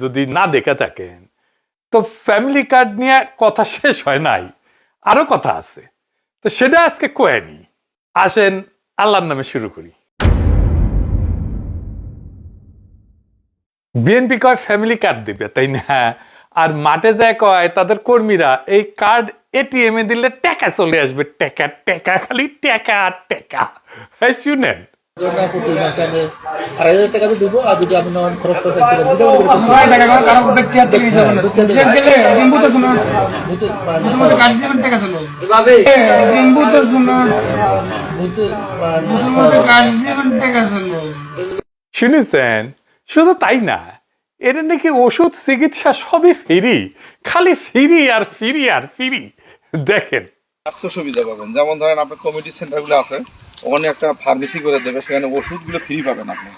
যদি না দেখে থাকেন তো ফ্যামিলি কার্ড নিয়ে কথা শেষ হয় নাই, আরো কথা আছে, তো সেটা আজকে কয়েনি। আসেন আল্লাহর নামে শুরু করি। বিএনপি কয় ফ্যামিলি কার্ড দিবে, তাই না? আর মাঠে যায় কয় তাদের কর্মীরা এই কার্ড এটিএম এ দিলে টাকা চলে আসবে, টাকা টাকা, খালি টাকা আর টাকা। হ্যাঁ, শুনেন, শুনেছেন? শুধু তাই না, এর নাকি ওষুধ চিকিৎসা সবই ফ্রি, খালি ফ্রি আর ফ্রি আর ফ্রি। দেখেন স্বাস্থ্য সুবিধা পাবেন, যেমন ধরেন আপনার কমিউনিটি সেন্টারগুলো আছে, ওখানে একটা ফার্মেসি করে দেবে, সেখানে ওষুধগুলো ফ্রি পাবেন আপনি।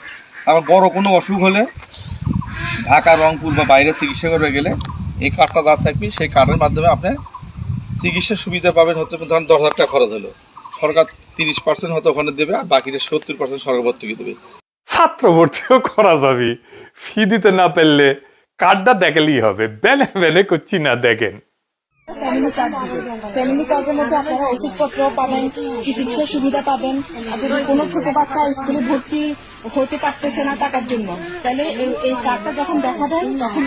আবার বড় কোনো অসুখ হলে ঢাকা, রংপুর বা বাইরে চিকিৎসা করে গেলে এই কার্ডটা যা থাকবে, সেই কার্ডের মাধ্যমে আপনি চিকিৎসার সুবিধা পাবেন। হচ্ছে ধরেন 10,000 টাকা খরচ হলো, সরকার 30% হয়তো ওখানে দেবে, আর বাকিটা 70% সরকার ভর্তুকি দেবে। ছাত্র ভর্তিও করা যাবে, ফি দিতে না পারলে কার্ডটা দেখালেই হবে। বেনে বেনে করছি না, দেখেন ফ্যামিলি কার্ডের মধ্যে আপনারা ওষুধপত্র পাবেন, চিকিৎসা সুবিধা পাবেন। আর যদি কোনো ছোট বাচ্চা স্কুলে ভর্তি হতে পারতেছে না টাকার জন্য, তাহলে এই কার্ডটা যখন দেখাবেন তখন